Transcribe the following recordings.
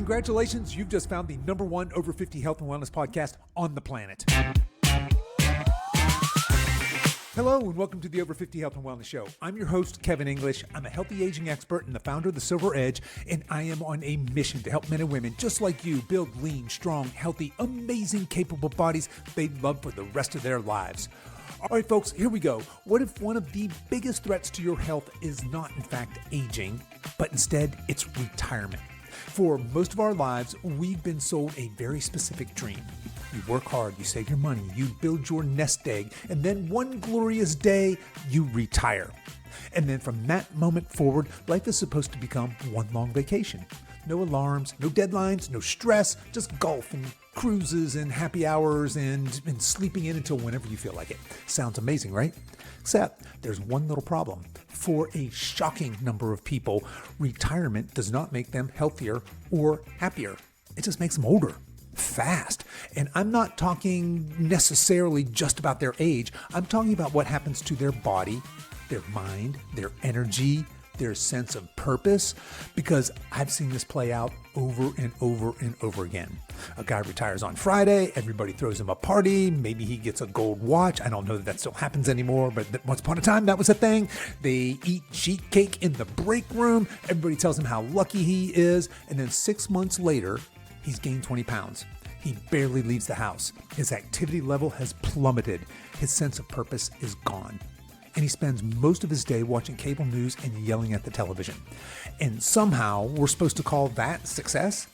Congratulations, you've just found the number one over 50 health and wellness podcast on the planet. Hello and welcome to the Over 50 Health and Wellness Show. I'm your host, Kevin English. I'm a healthy aging expert and the founder of The Silver Edge, and I am on a mission to help men and women just like you build lean, strong, healthy, amazing, capable bodies they love for the rest of their lives. All right, folks, here we go. What if one of the biggest threats to your health is not, in fact, aging, but instead it's retirement? For most of our lives, we've been sold a very specific dream. You work hard, you save your money, you build your nest egg, and then one glorious day, you retire. And then from that moment forward, life is supposed to become one long vacation. No alarms, no deadlines, no stress, just golf and cruises and happy hours and sleeping in until whenever you feel like it. Sounds amazing, right? Except there's one little problem. For a shocking number of people, retirement does not make them healthier or happier. It just makes them older. Fast. And I'm not talking necessarily just about their age. I'm talking about what happens to their body, their mind, their energy, their sense of purpose, because I've seen this play out over and over and over again. A guy retires on Friday, everybody throws him a party, maybe he gets a gold watch. I don't know that still happens anymore, but once upon a time that was a thing. They eat sheet cake in the break room, everybody tells him how lucky he is, and then 6 months later, he's gained 20 pounds. He barely leaves the house. His activity level has plummeted. His sense of purpose is gone. And he spends most of his day watching cable news and yelling at the television. And somehow we're supposed to call that success?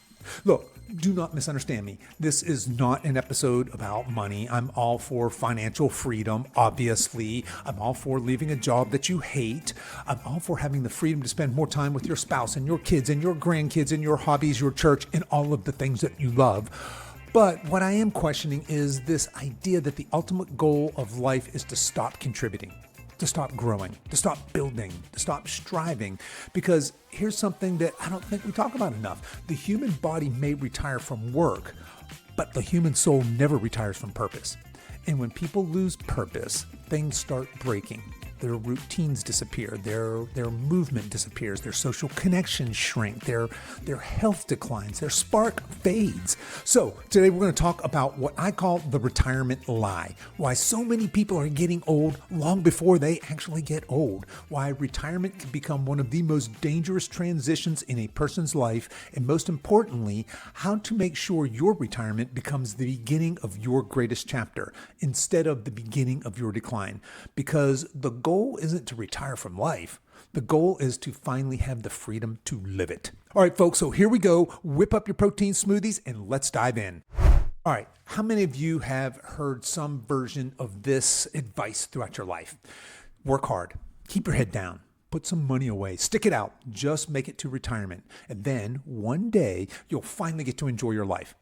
Look, do not misunderstand me. This is not an episode about money. I'm all for financial freedom, obviously. I'm all for leaving a job that you hate. I'm all for having the freedom to spend more time with your spouse and your kids and your grandkids and your hobbies, your church, and all of the things that you love. But what I am questioning is this idea that the ultimate goal of life is to stop contributing, to stop growing, to stop building, to stop striving. Because here's something that I don't think we talk about enough. The human body may retire from work, but the human soul never retires from purpose. And when people lose purpose, things start breaking. Their routines disappear, their movement disappears, their social connections shrink, their health declines, their spark fades. So today we're going to talk about what I call the retirement lie. Why so many people are getting old long before they actually get old. Why retirement can become one of the most dangerous transitions in a person's life. And most importantly, how to make sure your retirement becomes the beginning of your greatest chapter instead of the beginning of your decline. Because the goal isn't to retire from life. The goal is to finally have the freedom to live it. All right, folks, so here we go. Whip up your protein smoothies and let's dive in. All right, how many of you have heard some version of this advice throughout your life? Work hard, keep your head down, put some money away, stick it out, just make it to retirement. And then one day you'll finally get to enjoy your life.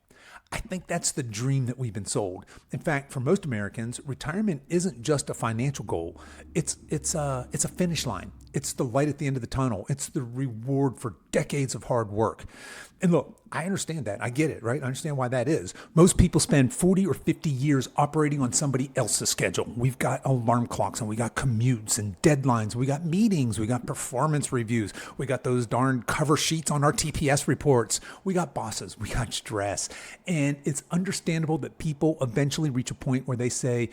I think that's the dream that we've been sold. In fact, for most Americans, retirement isn't just a financial goal. It's a finish line. It's the light at the end of the tunnel. It's the reward for decades of hard work. And look, I understand that. I get it, right? I understand why that is. Most people spend 40 or 50 years operating on somebody else's schedule. We've got alarm clocks and we got commutes and deadlines. We got meetings. We got performance reviews. We got those darn cover sheets on our TPS reports. We got bosses. We got stress. And it's understandable that people eventually reach a point where they say,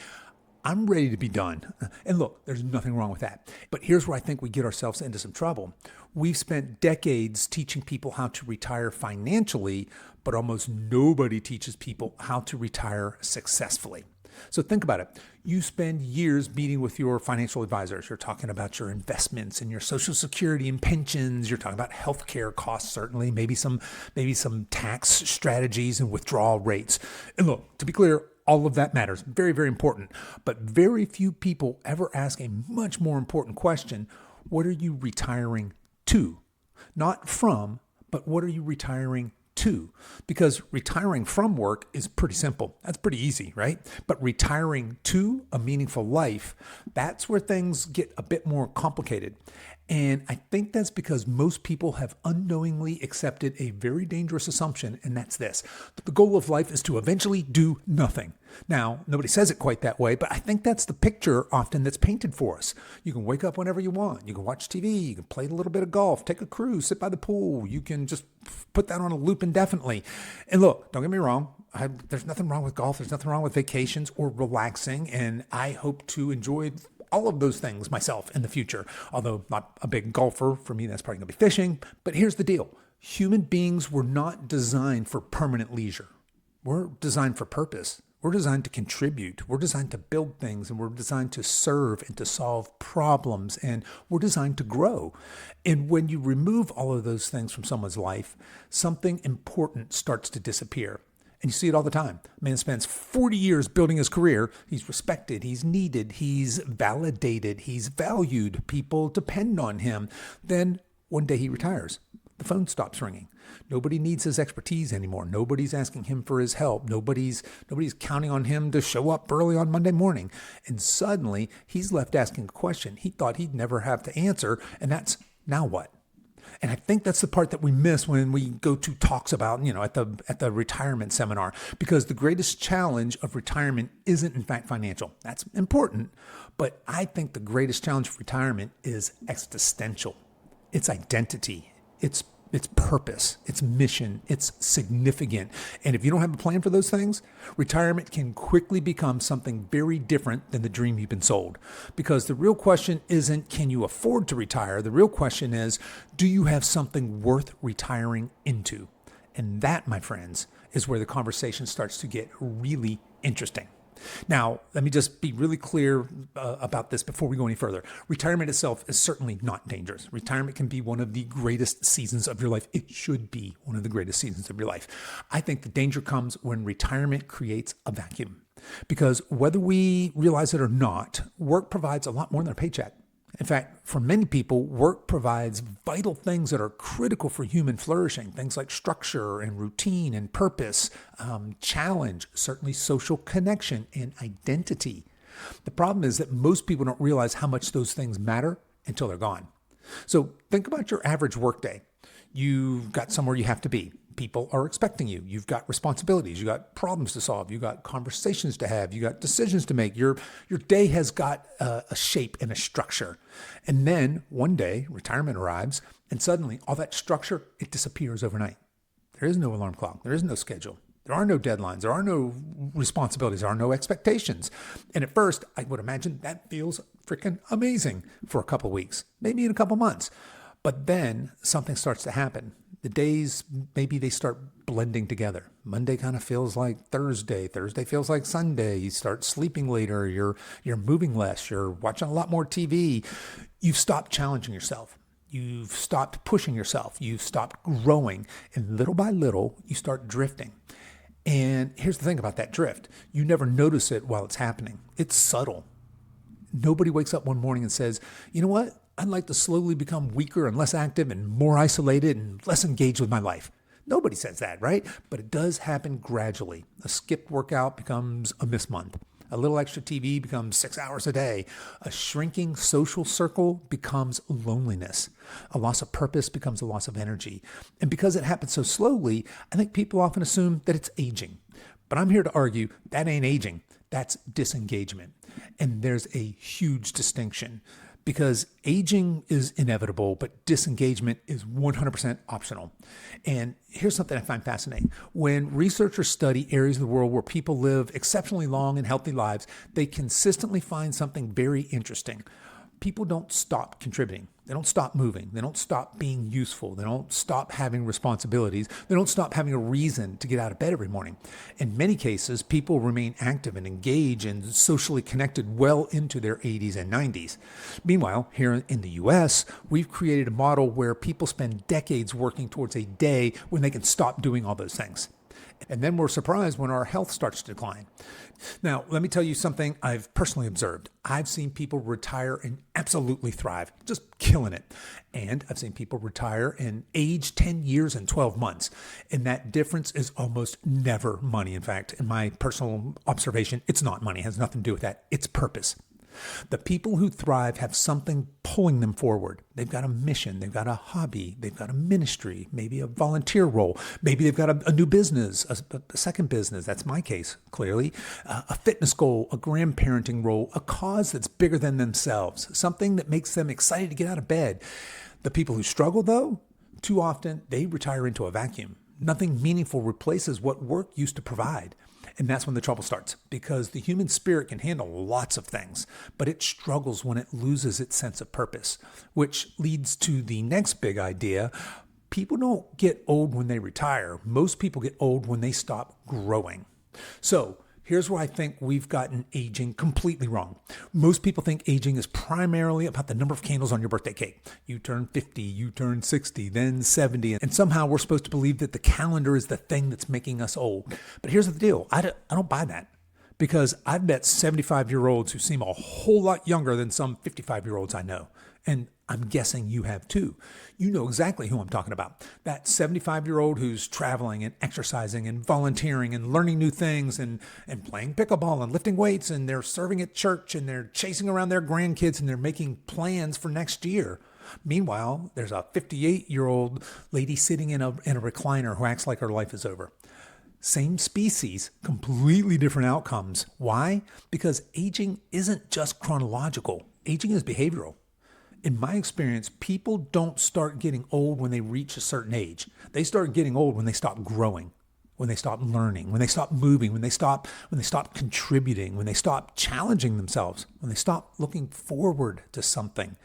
I'm ready to be done. And look, there's nothing wrong with that. But here's where I think we get ourselves into some trouble. We've spent decades teaching people how to retire financially, but almost nobody teaches people how to retire successfully. So think about it. You spend years meeting with your financial advisors. You're talking about your investments and your Social Security and pensions. You're talking about healthcare costs, certainly, maybe some tax strategies and withdrawal rates. And look, to be clear, all of that matters. Very, very important. But very few people ever ask a much more important question. What are you retiring to? Not from, but what are you retiring to? Because retiring from work is pretty simple. That's pretty easy, right? But retiring to a meaningful life, that's where things get a bit more complicated. And I think that's because most people have unknowingly accepted a very dangerous assumption, and that's this: that the goal of life is to eventually do nothing. Now, nobody says it quite that way, but I think that's the picture often that's painted for us. You can wake up whenever you want. You can watch TV. You can play a little bit of golf, take a cruise, sit by the pool. You can just put that on a loop indefinitely. And look, don't get me wrong. There's nothing wrong with golf. There's nothing wrong with vacations or relaxing. And I hope to enjoy all of those things myself in the future. Although not a big golfer, for me, that's probably going to be fishing. But here's the deal. Human beings were not designed for permanent leisure. We're designed for purpose. We're designed to contribute. We're designed to build things, and we're designed to serve and to solve problems, and we're designed to grow. And when you remove all of those things from someone's life, something important starts to disappear. And you see it all the time. A man spends 40 years building his career. He's respected, he's needed, he's validated, he's valued. People depend on him. Then one day he retires. The phone stops ringing. Nobody needs his expertise anymore. Nobody's asking him for his help. Nobody's counting on him to show up early on Monday morning. And suddenly he's left asking a question he thought he'd never have to answer. And that's, now what? And I think that's the part that we miss when we go to talks about, at the retirement seminar, because the greatest challenge of retirement isn't in fact financial. That's important. But I think the greatest challenge of retirement is existential. It's identity. It's purpose, it's mission, it's significant. And if you don't have a plan for those things, retirement can quickly become something very different than the dream you've been sold. Because the real question isn't, can you afford to retire? The real question is, do you have something worth retiring into? And that, my friends, is where the conversation starts to get really interesting. Now, let me just be really clear about this before we go any further. Retirement itself is certainly not dangerous. Retirement can be one of the greatest seasons of your life. It should be one of the greatest seasons of your life. I think the danger comes when retirement creates a vacuum. Because whether we realize it or not, work provides a lot more than a paycheck. In fact, for many people, work provides vital things that are critical for human flourishing. Things like structure and routine and purpose, challenge, certainly social connection and identity. The problem is that most people don't realize how much those things matter until they're gone. So think about your average workday. You've got somewhere you have to be. People are expecting you. You've got responsibilities. You've got problems to solve. You've got conversations to have. You've got decisions to make. Your day has got a shape and a structure. And then one day, retirement arrives, and suddenly all that structure, it disappears overnight. There is no alarm clock. There is no schedule. There are no deadlines. There are no responsibilities. There are no expectations. And at first, I would imagine that feels freaking amazing for a couple of weeks, maybe in a couple of months. But then something starts to happen. The days, maybe they start blending together. Monday kind of feels like Thursday. Thursday feels like Sunday. You start sleeping later. You're moving less. You're watching a lot more TV. You've stopped challenging yourself. You've stopped pushing yourself. You've stopped growing. And little by little, you start drifting. And here's the thing about that drift. You never notice it while it's happening. It's subtle. Nobody wakes up one morning and says, you know what? I'd like to slowly become weaker and less active and more isolated and less engaged with my life. Nobody says that, right? But it does happen gradually. A skipped workout becomes a missed month. A little extra TV becomes 6 hours a day. A shrinking social circle becomes loneliness. A loss of purpose becomes a loss of energy. And because it happens so slowly, I think people often assume that it's aging. But I'm here to argue that ain't aging. That's disengagement. And there's a huge distinction. Because aging is inevitable, but disengagement is 100% optional. And here's something I find fascinating. When researchers study areas of the world where people live exceptionally long and healthy lives, they consistently find something very interesting. People don't stop contributing. They don't stop moving. They don't stop being useful. They don't stop having responsibilities. They don't stop having a reason to get out of bed every morning. In many cases, people remain active and engaged and socially connected well into their 80s and 90s. Meanwhile, here in the US, we've created a model where people spend decades working towards a day when they can stop doing all those things. And then we're surprised when our health starts to decline. Now, let me tell you something I've personally observed. I've seen people retire and absolutely thrive, just killing it. And I've seen people retire and age 10 years and 12 months. And that difference is almost never money. In fact, in my personal observation, it's not money. It has nothing to do with that. It's purpose. The people who thrive have something pulling them forward. They've got a mission, they've got a hobby, they've got a ministry, maybe a volunteer role, maybe they've got a new business, a second business. That's my case, clearly. A fitness goal, a grandparenting role, a cause that's bigger than themselves, something that makes them excited to get out of bed. The people who struggle, though, too often they retire into a vacuum. Nothing meaningful replaces what work used to provide. And that's when the trouble starts, because the human spirit can handle lots of things, but it struggles when it loses its sense of purpose, which leads to the next big idea. People don't get old when they retire. Most people get old when they stop growing. So here's where I think we've gotten aging completely wrong. Most people think aging is primarily about the number of candles on your birthday cake. You turn 50, you turn 60, then 70, and somehow we're supposed to believe that the calendar is the thing that's making us old. But here's the deal. I don't buy that, because I've met 75-year-olds who seem a whole lot younger than some 55-year-olds I know. And I'm guessing you have too. You know exactly who I'm talking about. That 75-year-old who's traveling and exercising and volunteering and learning new things and playing pickleball and lifting weights, and they're serving at church and they're chasing around their grandkids and they're making plans for next year. Meanwhile, there's a 58-year-old lady sitting in a recliner who acts like her life is over. Same species, completely different outcomes. Why? Because aging isn't just chronological. Aging is behavioral. In my experience, people don't start getting old when they reach a certain age. They start getting old when they stop growing, when they stop learning, when they stop moving, when they stop contributing, when they stop challenging themselves, when they stop looking forward to something.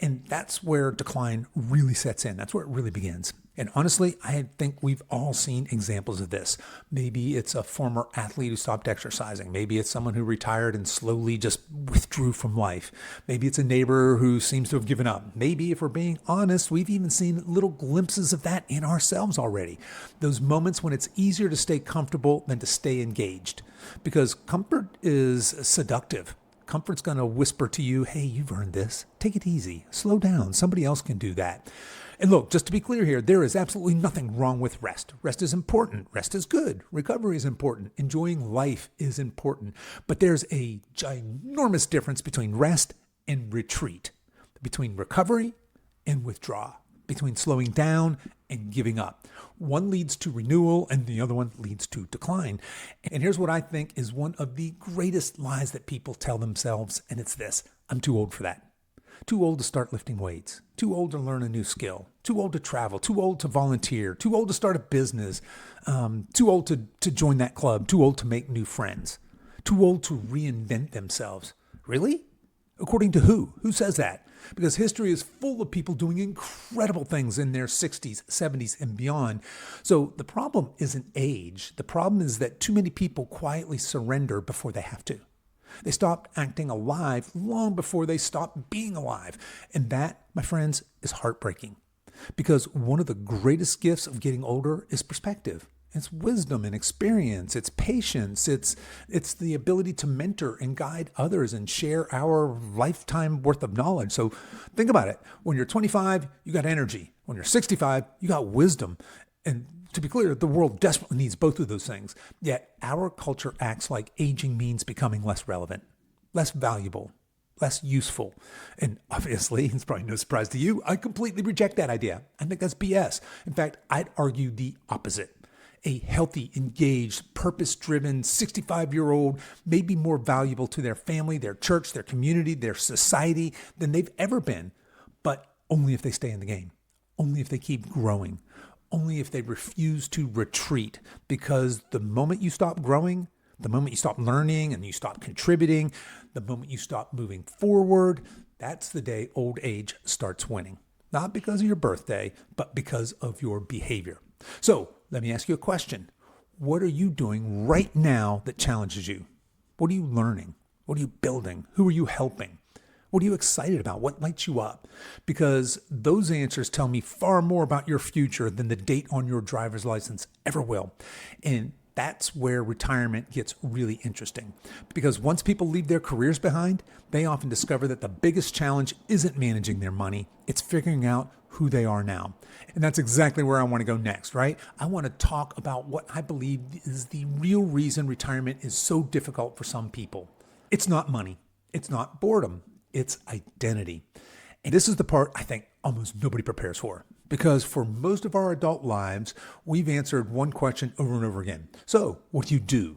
And that's where decline really sets in. That's where it really begins. And honestly, I think we've all seen examples of this. Maybe it's a former athlete who stopped exercising. Maybe it's someone who retired and slowly just withdrew from life. Maybe it's a neighbor who seems to have given up. Maybe, if we're being honest, we've even seen little glimpses of that in ourselves already. Those moments when it's easier to stay comfortable than to stay engaged. Because comfort is seductive. Comfort's going to whisper to you, hey, you've earned this. Take it easy. Slow down. Somebody else can do that. And look, just to be clear here, there is absolutely nothing wrong with rest. Rest is important. Rest is good. Recovery is important. Enjoying life is important. But there's a ginormous difference between rest and retreat, between recovery and withdraw, between slowing down and giving up. One leads to renewal and the other one leads to decline. And here's what I think is one of the greatest lies that people tell themselves, and it's this: I'm too old for that. Too old to start lifting weights, too old to learn a new skill, too old to travel, too old to volunteer, too old to start a business, too old to join that club, too old to make new friends, too old to reinvent themselves. Really? According to who? Who says that? Because history is full of people doing incredible things in their 60s, 70s, and beyond. So the problem isn't age. The problem is that too many people quietly surrender before they have to. They stopped acting alive long before they stopped being alive. And that, my friends, is heartbreaking. Because one of the greatest gifts of getting older is perspective. It's wisdom and experience. It's patience. It's the ability to mentor and guide others and share our lifetime worth of knowledge. So think about it. When you're 25, you got energy. When you're 65, you got wisdom. And to be clear, the world desperately needs both of those things. Yet our culture acts like aging means becoming less relevant, less valuable, less useful. And obviously, it's probably no surprise to you, I completely reject that idea. I think that's BS. In fact, I'd argue the opposite. A healthy, engaged, purpose-driven 65-year-old may be more valuable to their family, their church, their community, their society than they've ever been, but only if they stay in the game, only if they keep growing, only if they refuse to retreat. Because the moment you stop growing, the moment you stop learning and you stop contributing, the moment you stop moving forward, that's the day old age starts winning. Not because of your birthday, but because of your behavior. So let me ask you a question. What are you doing right now that challenges you? What are you learning? What are you building? Who are you helping? What are you excited about? What lights you up? Because those answers tell me far more about your future than the date on your driver's license ever will. And that's where retirement gets really interesting. Because once people leave their careers behind, they often discover that the biggest challenge isn't managing their money. It's figuring out who they are now. And that's exactly where I want to go next, right? I want to talk about what I believe is the real reason retirement is so difficult for some people. It's not money. It's not boredom, it's identity. And this is the part I think almost nobody prepares for. Because for most of our adult lives, we've answered one question over and over again. So, what do you do?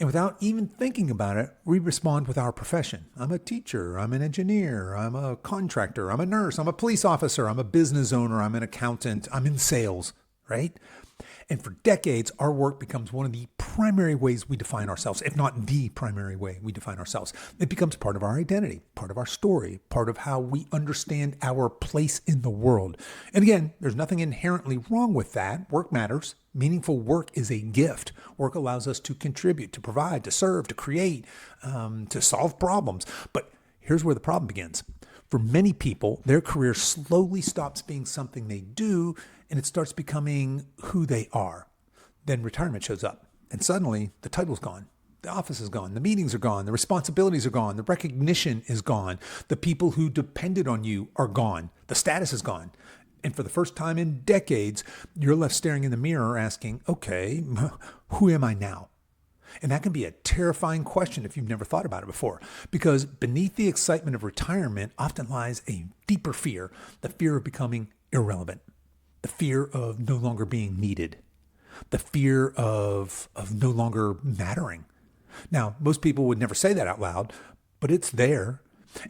And without even thinking about it, we respond with our profession. I'm a teacher, I'm an engineer, I'm a contractor, I'm a nurse, I'm a police officer, I'm a business owner, I'm an accountant, I'm in sales, right? And for decades, our work becomes one of the primary ways we define ourselves, if not the primary way we define ourselves. It becomes part of our identity, part of our story, part of how we understand our place in the world. And again, there's nothing inherently wrong with that. Work matters. Meaningful work is a gift. Work allows us to contribute, to provide, to serve, to create, to solve problems. But here's where the problem begins. For many people, their career slowly stops being something they do and it starts becoming who they are. Then retirement shows up and suddenly the title's gone. The office is gone. The meetings are gone. The responsibilities are gone. The recognition is gone. The people who depended on you are gone. The status is gone. And for the first time in decades, you're left staring in the mirror asking, okay, who am I now? And that can be a terrifying question if you've never thought about it before, because beneath the excitement of retirement often lies a deeper fear, the fear of becoming irrelevant, the fear of no longer being needed, the fear of no longer mattering. Now, most people would never say that out loud, but it's there.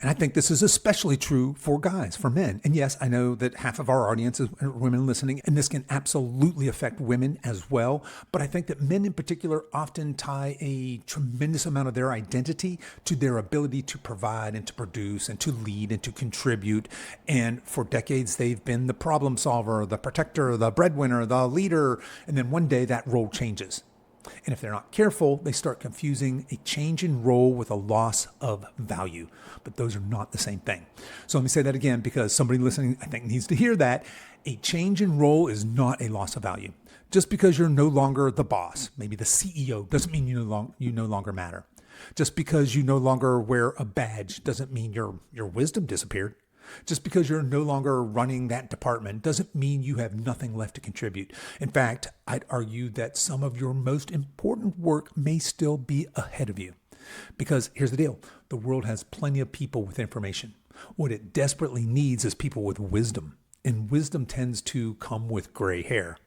And I think this is especially true for guys, for men. And yes, I know that half of our audience is women listening, and this can absolutely affect women as well. But I think that men in particular often tie a tremendous amount of their identity to their ability to provide and to produce and to lead and to contribute. And for decades, they've been the problem solver, the protector, the breadwinner, the leader. And then one day that role changes. And if they're not careful, they start confusing a change in role with a loss of value. But those are not the same thing. So let me say that again, because somebody listening, I think, needs to hear that. A change in role is not a loss of value. Just because you're no longer the boss, maybe the CEO, doesn't mean you no longer matter. Just because you no longer wear a badge doesn't mean your wisdom disappeared. Just because you're no longer running that department doesn't mean you have nothing left to contribute. In fact, I'd argue that some of your most important work may still be ahead of you. Because here's the deal. The world has plenty of people with information. What it desperately needs is people with wisdom. And wisdom tends to come with gray hair.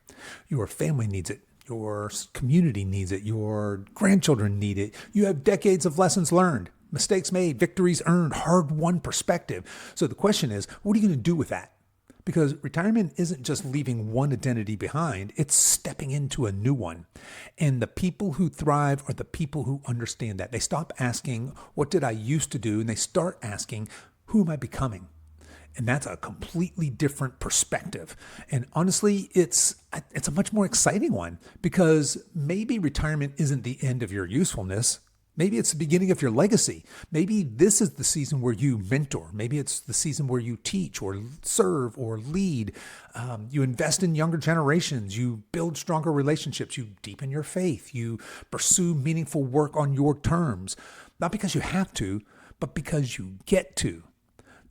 Your family needs it. Your community needs it. Your grandchildren need it. You have decades of lessons learned. Mistakes made, victories earned, hard-won perspective. So the question is, what are you going to do with that? Because retirement isn't just leaving one identity behind, it's stepping into a new one. And the people who thrive are the people who understand that. They stop asking, what did I used to do? And they start asking, who am I becoming? And that's a completely different perspective. And honestly, it's a much more exciting one, because maybe retirement isn't the end of your usefulness. Maybe it's the beginning of your legacy. Maybe this is the season where you mentor. Maybe it's the season where you teach or serve or lead. You invest in younger generations. You build stronger relationships. You deepen your faith. You pursue meaningful work on your terms. Not because you have to, but because you get to.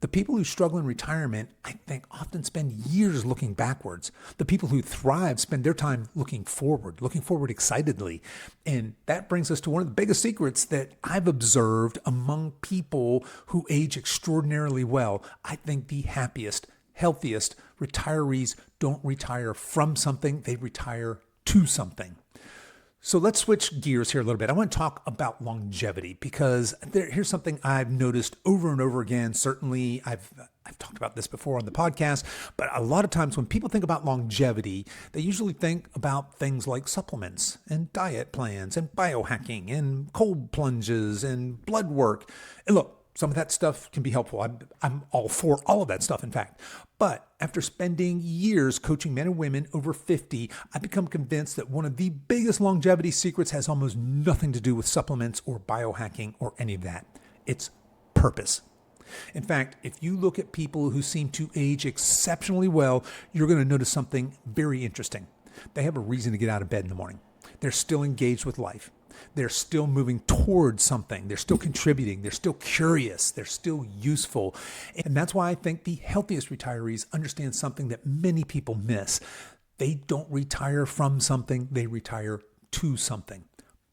The people who struggle in retirement, I think, often spend years looking backwards. The people who thrive spend their time looking forward excitedly. And that brings us to one of the biggest secrets that I've observed among people who age extraordinarily well. I think the happiest, healthiest retirees don't retire from something, they retire to something. So let's switch gears here a little bit. I want to talk about longevity, because here's something I've noticed over and over again. Certainly, I've talked about this before on the podcast, but a lot of times when people think about longevity, they usually think about things like supplements and diet plans and biohacking and cold plunges and blood work. And look, some of that stuff can be helpful. I'm all for all of that stuff, in fact. But after spending years coaching men and women over 50, I've become convinced that one of the biggest longevity secrets has almost nothing to do with supplements or biohacking or any of that. It's purpose. In fact, if you look at people who seem to age exceptionally well, you're going to notice something very interesting. They have a reason to get out of bed in the morning. They're still engaged with life. They're still moving towards something. They're still contributing. They're still curious. They're still useful. And that's why I think the healthiest retirees understand something that many people miss. They don't retire from something. They retire to something.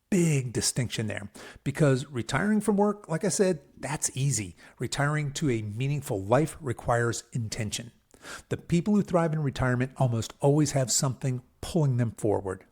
big distinction there because retiring from work, like I said, that's easy. Retiring to a meaningful life requires intention. The people who thrive in retirement almost always have something pulling them forward.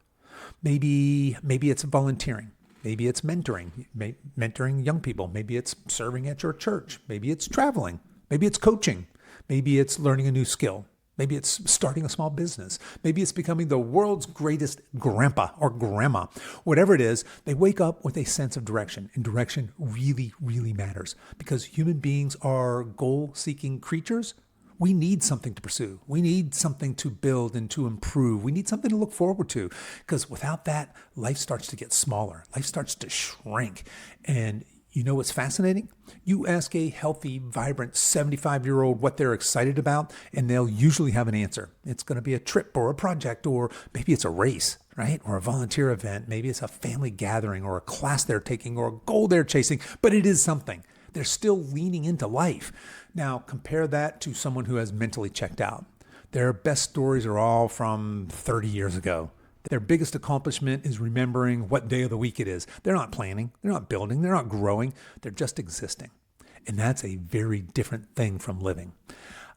Maybe it's volunteering. Maybe it's mentoring young people. Maybe it's serving at your church. Maybe it's traveling. Maybe it's coaching. Maybe it's learning a new skill. Maybe it's starting a small business. Maybe it's becoming the world's greatest grandpa or grandma. Whatever it is, they wake up with a sense of direction. And direction really, really matters because human beings are goal-seeking creatures. We need something to pursue. We need something to build and to improve. We need something to look forward to because without that, life starts to get smaller. Life starts to shrink. And you know what's fascinating? You ask a healthy, vibrant 75-year-old what they're excited about, and they'll usually have an answer. It's going to be a trip or a project, or maybe it's a race, right? Or a volunteer event. Maybe it's a family gathering or a class they're taking or a goal they're chasing, but it is something. They're still leaning into life. Now, compare that to someone who has mentally checked out. Their best stories are all from 30 years ago. Their biggest accomplishment is remembering what day of the week it is. They're not planning, they're not building, they're not growing, they're just existing. And that's a very different thing from living.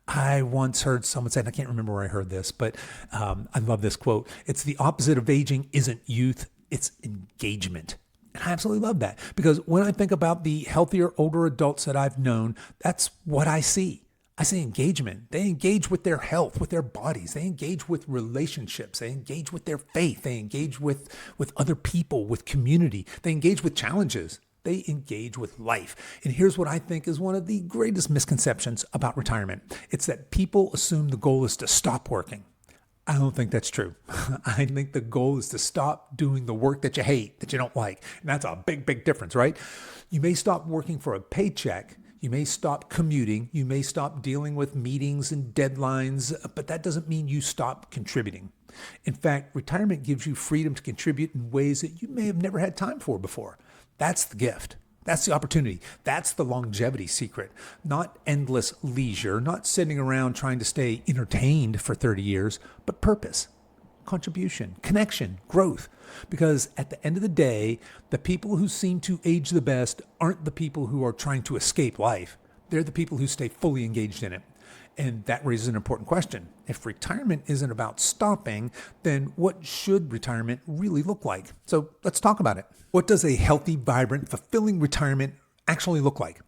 I once heard someone say, and I can't remember where I heard this, but I love this quote. It's the opposite of aging isn't youth, it's engagement. And I absolutely love that because when I think about the healthier, older adults that I've known, that's what I see. I say engagement. They engage with their health, with their bodies. They engage with relationships. They engage with their faith. They engage with other people, with community. They engage with challenges. They engage with life. And here's what I think is one of the greatest misconceptions about retirement. It's that people assume the goal is to stop working. I don't think that's true. I think the goal is to stop doing the work that you hate, that you don't like. And that's a big, big difference, right? You may stop working for a paycheck. You may stop commuting. You may stop dealing with meetings and deadlines, but that doesn't mean you stop contributing. In fact, retirement gives you freedom to contribute in ways that you may have never had time for before. That's the gift. That's the opportunity. That's the longevity secret. Not endless leisure, not sitting around trying to stay entertained for 30 years, but purpose, contribution, connection, growth. Because at the end of the day, the people who seem to age the best aren't the people who are trying to escape life. They're the people who stay fully engaged in it. And that raises an important question. If retirement isn't about stopping, then what should retirement really look like? So let's talk about it. What does a healthy, vibrant, fulfilling retirement actually look like?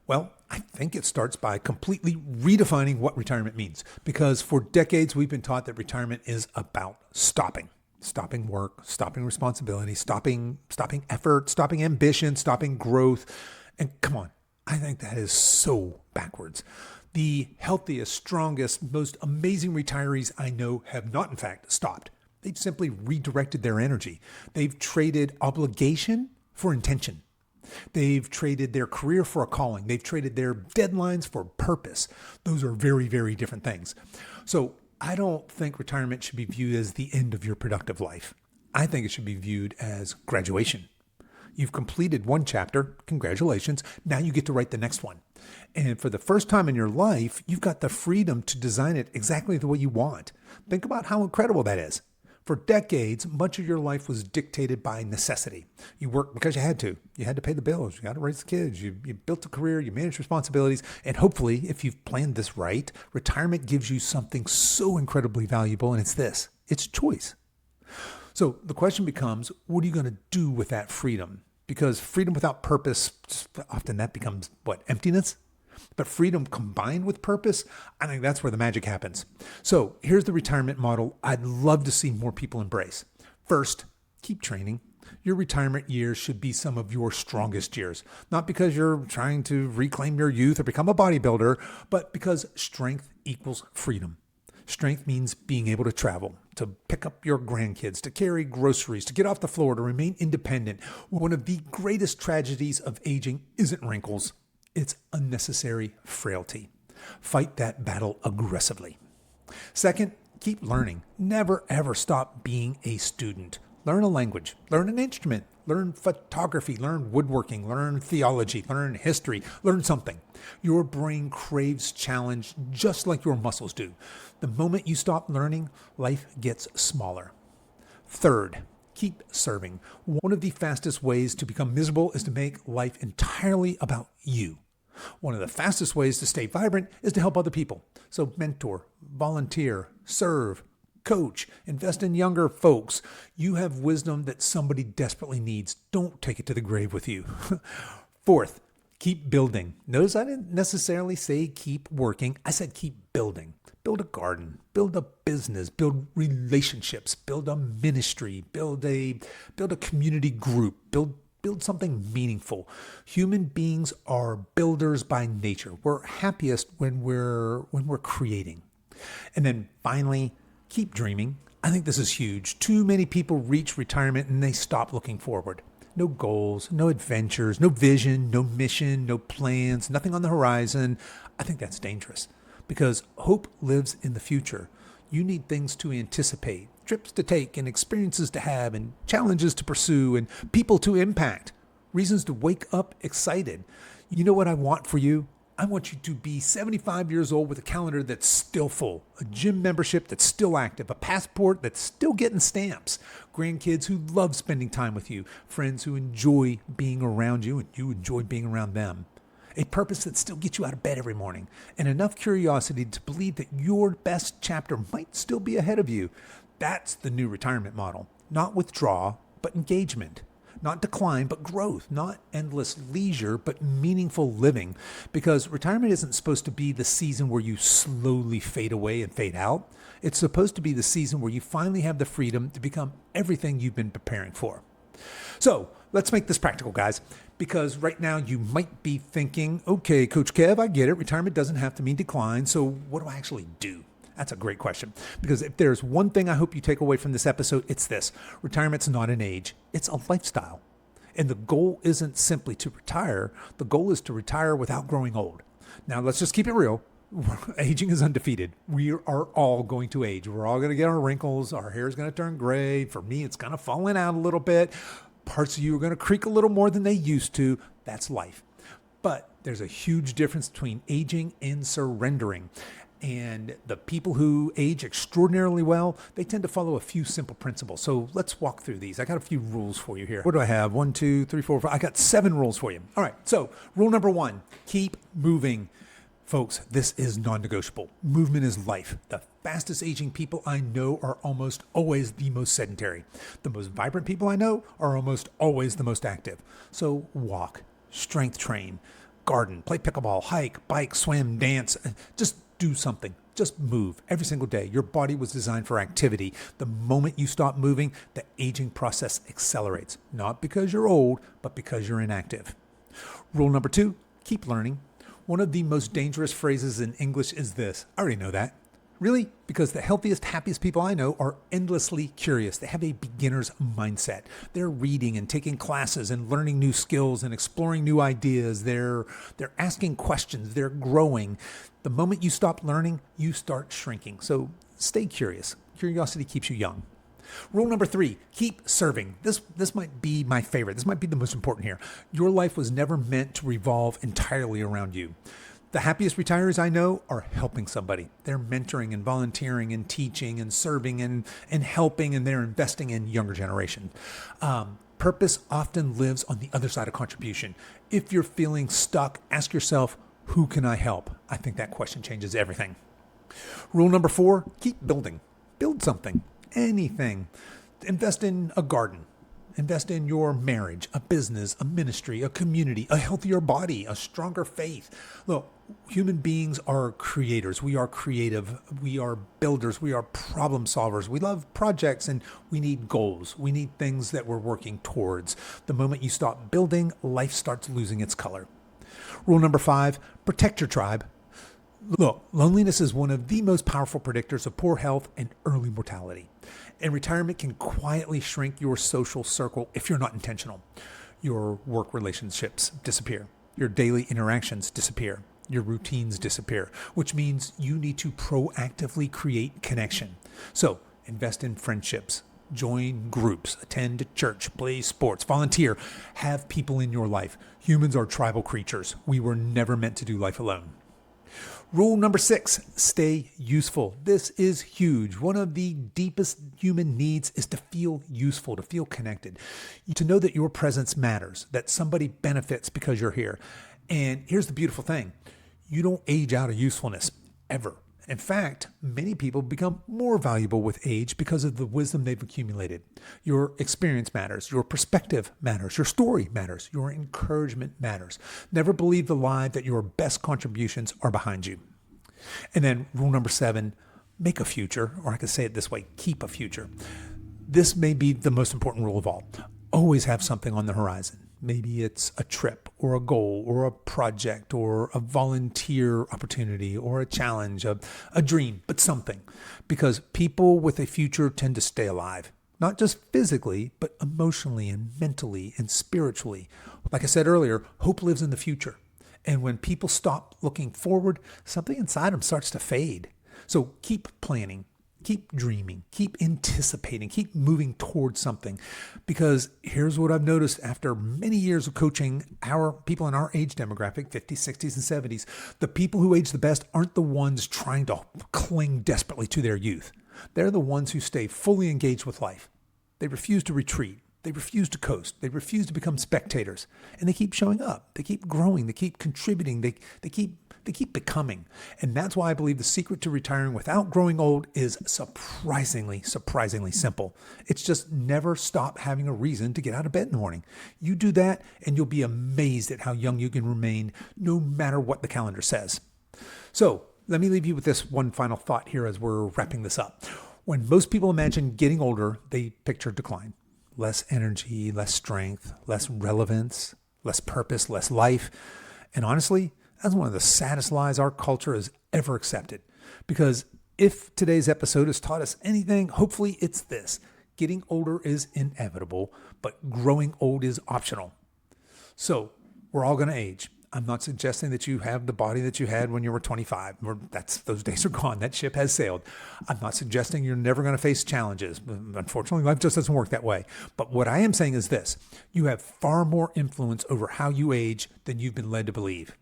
Well, I think it starts by completely redefining what retirement means. Because for decades, we've been taught that retirement is about stopping. Stopping work, stopping responsibility, stopping effort, stopping ambition, stopping growth. And come on, I think that is so backwards. The healthiest, strongest, most amazing retirees I know have not, in fact, stopped. They've simply redirected their energy. They've traded obligation for intention. They've traded their career for a calling. They've traded their deadlines for purpose. Those are very, very different things. So I don't think retirement should be viewed as the end of your productive life. I think it should be viewed as graduation. You've completed one chapter. Congratulations. Now you get to write the next one. And for the first time in your life, you've got the freedom to design it exactly the way you want. Think about how incredible that is. For decades, much of your life was dictated by necessity. You worked because you had to. You had to pay the bills. You got to raise the kids. You built a career. You managed responsibilities. And hopefully, if you've planned this right, retirement gives you something so incredibly valuable. And it's this. It's choice. So the question becomes, what are you going to do with that freedom? Because freedom without purpose, often that becomes, emptiness? But freedom combined with purpose, I think that's where the magic happens. So here's the retirement model I'd love to see more people embrace. First, keep training. Your retirement years should be some of your strongest years. Not because you're trying to reclaim your youth or become a bodybuilder, but because strength equals freedom. Strength means being able to travel, to pick up your grandkids, to carry groceries, to get off the floor, to remain independent. One of the greatest tragedies of aging isn't wrinkles. It's unnecessary frailty. Fight that battle aggressively. Second, keep learning. Never, ever stop being a student. Learn a language, learn an instrument, learn photography, learn woodworking, learn theology, learn history, learn something. Your brain craves challenge just like your muscles do. The moment you stop learning, life gets smaller. Third, keep serving. One of the fastest ways to become miserable is to make life entirely about you. One of the fastest ways to stay vibrant is to help other people. So mentor, volunteer, serve, coach, invest in younger folks. You have wisdom that somebody desperately needs. Don't take it to the grave with you. Fourth, keep building. Notice I didn't necessarily say keep working. I said keep building. Build a garden, build a business, build relationships, build a ministry, build a community group, build something meaningful. Human beings are builders by nature. We're happiest when we're creating. And then finally, keep dreaming. I think this is huge. Too many people reach retirement and they stop looking forward. No goals, no adventures, no vision, no mission, no plans, nothing on the horizon. I think that's dangerous because hope lives in the future. You need things to anticipate, trips to take and experiences to have and challenges to pursue and people to impact, reasons to wake up excited. You know what I want for you? I want you to be 75 years old with a calendar that's still full, a gym membership that's still active, a passport that's still getting stamps, grandkids who love spending time with you, friends who enjoy being around you and you enjoy being around them, a purpose that still gets you out of bed every morning, and enough curiosity to believe that your best chapter might still be ahead of you. That's the new retirement model. Not withdrawal, but engagement. Not decline, but growth. Not endless leisure, but meaningful living. Because retirement isn't supposed to be the season where you slowly fade away and fade out. It's supposed to be the season where you finally have the freedom to become everything you've been preparing for. So let's make this practical, guys. Because right now you might be thinking, okay, Coach Kev, I get it. Retirement doesn't have to mean decline. So what do I actually do? That's a great question. Because if there's one thing I hope you take away from this episode, it's this. Retirement's not an age. It's a lifestyle. And the goal isn't simply to retire. The goal is to retire without growing old. Now, let's just keep it real. Aging is undefeated. We are all going to age. We're all going to get our wrinkles. Our hair is going to turn gray. For me, it's kind of falling out a little bit. Parts of you are going to creak a little more than they used to. That's life. But there's a huge difference between aging and surrendering. And the people who age extraordinarily well, they tend to follow a few simple principles. So let's walk through these. I got a few rules for you here. What do I have? 1, 2, 3, 4, 5. I got 7 rules for you. All right. So rule number 1, keep moving. Folks, this is non-negotiable. Movement is life. The fastest aging people I know are almost always the most sedentary. The most vibrant people I know are almost always the most active. So walk, strength train, garden, play pickleball, hike, bike, swim, dance. Just do something. Just move every single day. Your body was designed for activity. The moment you stop moving, the aging process accelerates. Not because you're old, but because you're inactive. Rule number 2, keep learning. One of the most dangerous phrases in English is this. I already know that. Really? Because the healthiest, happiest people I know are endlessly curious. They have a beginner's mindset. They're reading and taking classes and learning new skills and exploring new ideas. They're asking questions. They're growing. The moment you stop learning, you start shrinking. So stay curious. Curiosity keeps you young. Rule number 3, keep serving. This might be my favorite. This might be the most important here. Your life was never meant to revolve entirely around you. The happiest retirees I know are helping somebody. They're mentoring and volunteering and teaching and serving and helping, and they're investing in younger generation. Purpose often lives on the other side of contribution. If you're feeling stuck, ask yourself, who can I help? I think that question changes everything. Rule number 4, keep building. Build something, anything. Invest in a garden. Invest in your marriage, a business, a ministry, a community, a healthier body, a stronger faith. Look, human beings are creators. We are creative. We are builders. We are problem solvers. We love projects and we need goals. We need things that we're working towards. The moment you stop building, life starts losing its color. Rule number 5, protect your tribe. Look, loneliness is one of the most powerful predictors of poor health and early mortality. And retirement can quietly shrink your social circle if you're not intentional. Your work relationships disappear. Your daily interactions disappear. Your routines disappear, which means you need to proactively create connection. So invest in friendships, join groups, attend church, play sports, volunteer, have people in your life. Humans are tribal creatures. We were never meant to do life alone. Rule number 6, stay useful. This is huge. One of the deepest human needs is to feel useful, to feel connected, to know that your presence matters, that somebody benefits because you're here. And here's the beautiful thing. You don't age out of usefulness, ever. In fact, many people become more valuable with age because of the wisdom they've accumulated. Your experience matters. Your perspective matters. Your story matters. Your encouragement matters. Never believe the lie that your best contributions are behind you. And then rule number 7, make a future, or I could say it this way, keep a future. This may be the most important rule of all. Always have something on the horizon. Maybe it's a trip or a goal or a project or a volunteer opportunity or a challenge, a dream, but something. Because people with a future tend to stay alive, not just physically, but emotionally and mentally and spiritually. Like I said earlier, hope lives in the future. And when people stop looking forward, something inside them starts to fade. So keep planning. Keep dreaming, keep anticipating, keep moving towards something. Because here's what I've noticed after many years of coaching our people in our age demographic, 50s, 60s, and 70s, the people who age the best aren't the ones trying to cling desperately to their youth. They're the ones who stay fully engaged with life. They refuse to retreat. They refuse to coast. They refuse to become spectators. And they keep showing up. They keep growing. They keep contributing. They keep becoming. And that's why I believe the secret to retiring without growing old is surprisingly simple. It's just never stop having a reason to get out of bed in the morning. You do that and you'll be amazed at how young you can remain no matter what the calendar says. So let me leave you with this one final thought here as we're wrapping this up. When most people imagine getting older, they picture decline. Less energy, less strength, less relevance, less purpose, less life. And honestly, that's one of the saddest lies our culture has ever accepted. Because if today's episode has taught us anything, hopefully it's this. Getting older is inevitable, but growing old is optional. So we're all going to age. I'm not suggesting that you have the body that you had when you were 25. Those days are gone. That ship has sailed. I'm not suggesting you're never going to face challenges. Unfortunately, life just doesn't work that way. But what I am saying is this. You have far more influence over how you age than you've been led to believe.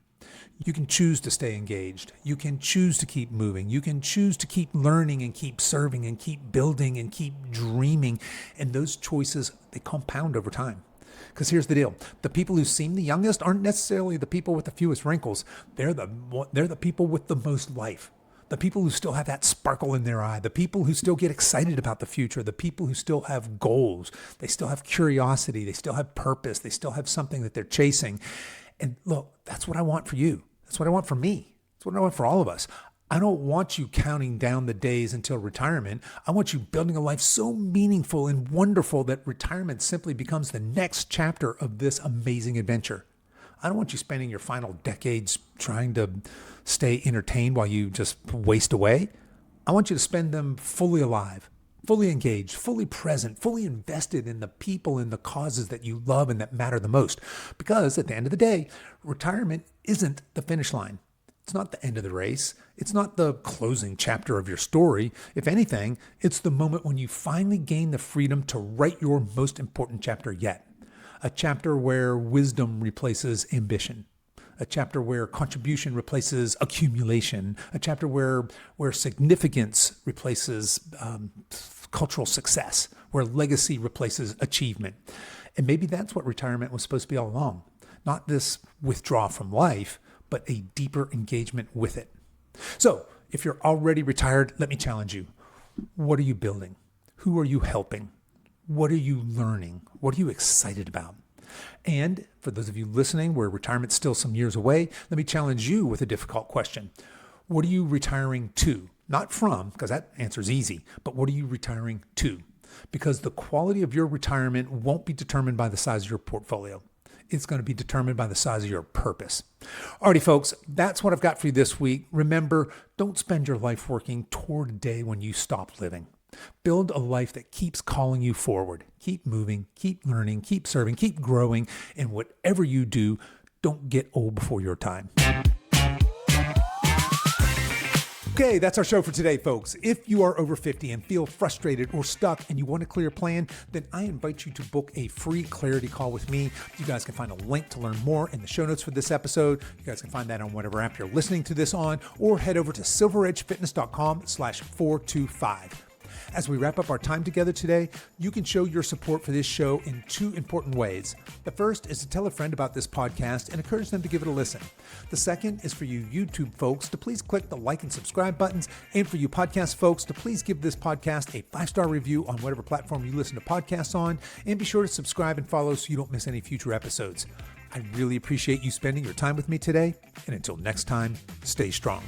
You can choose to stay engaged. You can choose to keep moving. You can choose to keep learning and keep serving and keep building and keep dreaming. And those choices, they compound over time. Because here's the deal. The people who seem the youngest aren't necessarily the people with the fewest wrinkles. They're the people with the most life. The people who still have that sparkle in their eye. The people who still get excited about the future. The people who still have goals. They still have curiosity. They still have purpose. They still have something that they're chasing. And look, that's what I want for you. That's what I want for me. That's what I want for all of us. I don't want you counting down the days until retirement. I want you building a life so meaningful and wonderful that retirement simply becomes the next chapter of this amazing adventure. I don't want you spending your final decades trying to stay entertained while you just waste away. I want you to spend them fully alive, fully engaged, fully present, fully invested in the people and the causes that you love and that matter the most. Because at the end of the day, retirement isn't the finish line. It's not the end of the race. It's not the closing chapter of your story. If anything, it's the moment when you finally gain the freedom to write your most important chapter yet. A chapter where wisdom replaces ambition. A chapter where contribution replaces accumulation. A chapter where significance replaces cultural success. Where legacy replaces achievement. And maybe that's what retirement was supposed to be all along. Not this withdrawal from life, but a deeper engagement with it. So, if you're already retired, let me challenge you. What are you building? Who are you helping? What are you learning? What are you excited about? And for those of you listening where retirement's still some years away, let me challenge you with a difficult question. What are you retiring to? Not from, because that answer is easy, but what are you retiring to? Because the quality of your retirement won't be determined by the size of your portfolio. It's going to be determined by the size of your purpose. Alrighty, folks, that's what I've got for you this week. Remember, don't spend your life working toward a day when you stop living. Build a life that keeps calling you forward. Keep moving, keep learning, keep serving, keep growing. And whatever you do, don't get old before your time. Okay, that's our show for today, folks. If you are over 50 and feel frustrated or stuck and you want a clear plan, then I invite you to book a free clarity call with me. You guys can find a link to learn more in the show notes for this episode. You guys can find that on whatever app you're listening to this on, or head over to silveredgefitness.com/425. As we wrap up our time together today, you can show your support for this show in two important ways. The first is to tell a friend about this podcast and encourage them to give it a listen. The second is for you YouTube folks to please click the like and subscribe buttons, and for you podcast folks to please give this podcast a 5-star review on whatever platform you listen to podcasts on, and be sure to subscribe and follow so you don't miss any future episodes. I really appreciate you spending your time with me today, and until next time, stay strong.